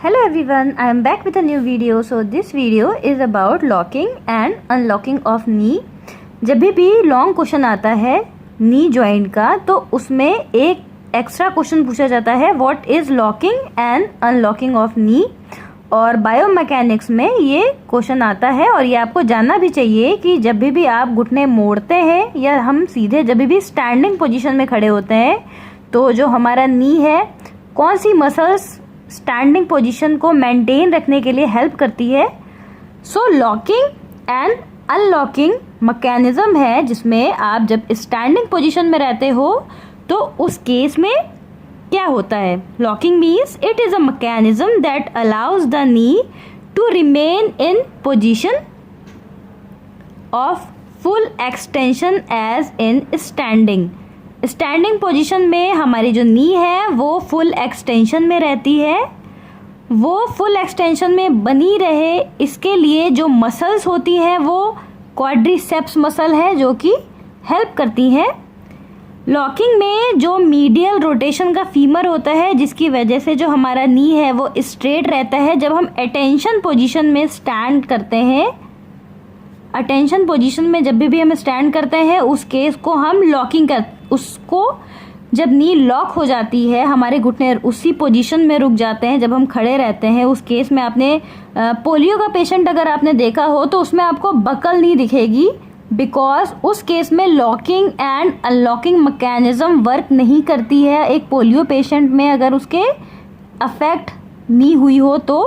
Hello everyone, I am back with a new video. So this video is about locking and unlocking of knee. जब भी long question आता है knee joint का तो उसमें एक एक्स्ट्रा क्वेश्चन पूछा जाता है what is locking and unlocking of नी। और बायोमैकेनिक्स में ये क्वेश्चन आता है और ये आपको जानना भी चाहिए कि जब भी आप घुटने मोड़ते हैं या हम सीधे जब भी स्टैंडिंग पोजीशन में खड़े होते हैं तो जो हमारा नी है कौन सी मसल्स स्टैंडिंग पोजीशन को मेंटेन रखने के लिए हेल्प करती है। सो लॉकिंग एंड अनलॉकिंग मैकेनिज्म है जिसमें आप जब स्टैंडिंग पोजीशन में रहते हो तो उस केस में क्या होता है। Locking means it is a mechanism that allows the knee to remain in position of full extension as in standing. Standing position में हमारी जो नी है वो फुल एक्सटेंशन में रहती है, वो फुल एक्सटेंशन में बनी रहे इसके लिए जो मसल्स होती हैं वो क्वाड्रिसेप्स मसल है जो कि हेल्प करती हैं। लॉकिंग में जो मीडियल रोटेशन का फीमर होता है जिसकी वजह से जो हमारा नी है वो स्ट्रेट रहता है। जब हम अटेंशन पोजीशन में स्टैंड करते हैं, अटेंशन पोजीशन में जब भी हम स्टैंड करते हैं उस केस को हम लॉकिंग कर, उसको जब नी लॉक हो जाती है हमारे घुटने उसी पोजीशन में रुक जाते हैं जब हम खड़े रहते हैं। उस केस में आपने पोलियो का पेशेंट अगर आपने देखा हो तो उसमें आपको बकल नहीं दिखेगी बिकॉज उस केस में locking and unlocking mechanism work नहीं करती है। एक पोलियो पेशेंट में अगर उसके अफेक्ट नी हुई हो तो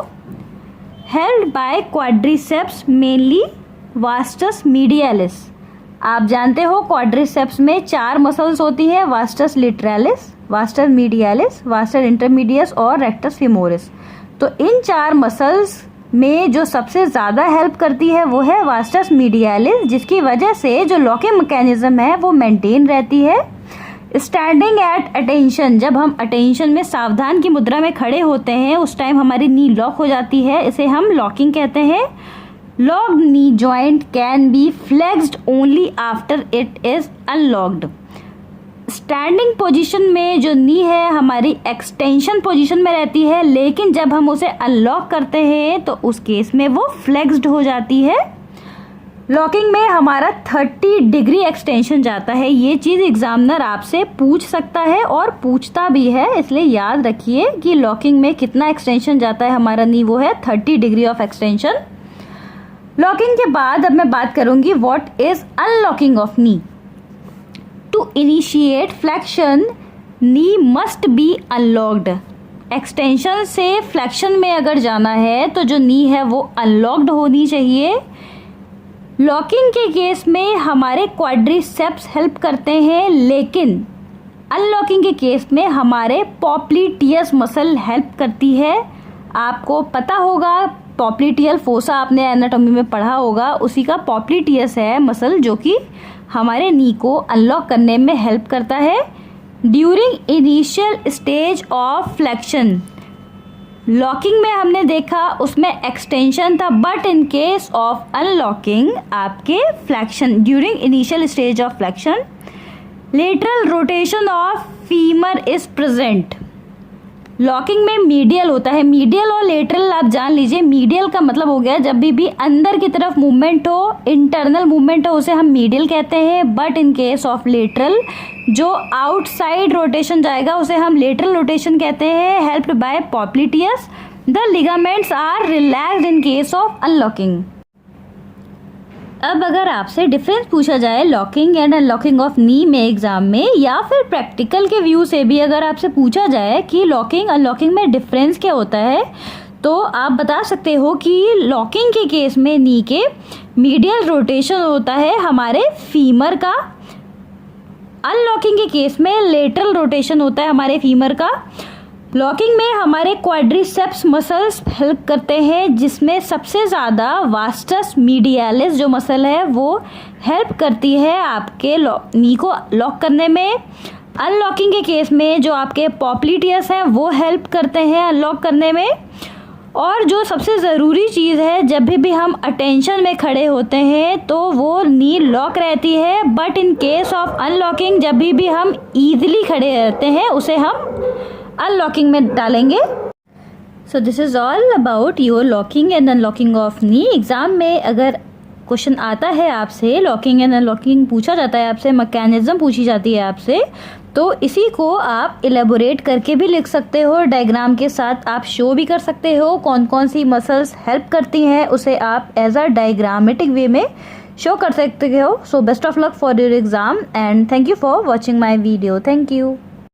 held by quadriceps mainly vastus medialis. आप जानते हो क्वाड्रिसेप्स में 4 मसल्स होती है, vastus lateralis, vaster medialis, vaster intermedius और रेक्टस फीमोरिस। तो इन 4 मसल्स में जो सबसे ज़्यादा हेल्प करती है वो है वास्टस मीडियलिस जिसकी वजह से जो लॉकिंग मैकेनिज्म है वो मेंटेन रहती है। स्टैंडिंग एट अटेंशन, जब हम अटेंशन में सावधान की मुद्रा में खड़े होते हैं उस टाइम हमारी नी लॉक हो जाती है, इसे हम लॉकिंग कहते हैं। Locked knee joint can be flexed only after it is unlocked. Standing position में जो नी है हमारी एक्सटेंशन पोजीशन में रहती है लेकिन जब हम उसे अनलॉक करते हैं तो उस केस में वो फ्लेक्स्ड हो जाती है। लॉकिंग में हमारा 30 डिग्री एक्सटेंशन जाता है। ये चीज़ एग्जामिनर आपसे पूछ सकता है और पूछता भी है, इसलिए याद रखिए कि लॉकिंग में कितना एक्सटेंशन जाता है हमारा नी वो है 30 डिग्री ऑफ एक्सटेंशन। लॉकिंग के बाद अब मैं बात करूंगी what is unlocking of knee. To initiate flexion knee must be unlocked. Extension से फ्लेक्शन में अगर जाना है तो जो नी है वो अनलॉक्ड होनी चाहिए। लॉकिंग के केस में हमारे क्वाड्रिसेप्स हेल्प करते हैं लेकिन अनलॉकिंग के केस में हमारे पॉप्लिटियस मसल हेल्प करती है। आपको पता होगा पॉप्लिटियल फोसा आपने एनाटॉमी में पढ़ा होगा, उसी का पॉप्लिटियस है मसल जो कि हमारे नी को अनलॉक करने में हेल्प करता है। During initial stage of flexion, locking में हमने देखा उसमें एक्सटेंशन था but in case of unlocking आपके flexion. During initial stage of flexion lateral rotation of femur is present. Locking में मीडियल होता है, मीडियल और लेटरल आप जान लीजिए। मीडियल का मतलब हो गया जब भी अंदर की तरफ मूवमेंट हो, इंटरनल मूवमेंट हो उसे हम मीडियल कहते हैं। But in case of lateral जो आउटसाइड रोटेशन जाएगा उसे हम लेटरल रोटेशन कहते हैं helped by popliteus. The ligaments are relaxed in case of unlocking. अब अगर आपसे डिफरेंस पूछा जाए locking and unlocking of knee में एग्जाम में या फिर प्रैक्टिकल के व्यू से भी अगर आपसे पूछा जाए कि लॉकिंग अनलॉकिंग में डिफरेंस क्या होता है तो आप बता सकते हो कि लॉकिंग के केस में नी के मीडियल रोटेशन होता है हमारे फीमर का, अनलॉकिंग के केस में लेटरल रोटेशन होता है हमारे फीमर का। लॉकिंग में हमारे क्वाड्रिसेप्स मसल्स हेल्प करते हैं जिसमें सबसे ज़्यादा वास्टस मीडियलिस जो मसल है वो हेल्प करती है आपके नी को लॉक करने में। अनलॉकिंग के केस में जो आपके पॉप्लिटियस हैं वो हेल्प करते हैं अनलॉक करने में। और जो सबसे ज़रूरी चीज़ है जब भी हम अटेंशन में खड़े होते हैं तो वो नी लॉक रहती है but in case of unlocking जब भी हम ईजिली खड़े रहते हैं उसे हम अनलॉकिंग में डालेंगे। So this is all about your locking and unlocking of knee. Exam में अगर क्वेश्चन आता है आपसे, लॉकिंग एंड अनलॉकिंग पूछा जाता है आपसे, मैकेनिज्म पूछी जाती है आपसे, तो इसी को आप इलेबोरेट करके भी लिख सकते हो, डायग्राम के साथ आप शो भी कर सकते हो कौन कौन सी मसल्स हेल्प करती हैं, उसे आप एज अ डायग्रामेटिक वे में शो कर सकते हो। So best of luck for your exam and thank you for watching my video. Thank you.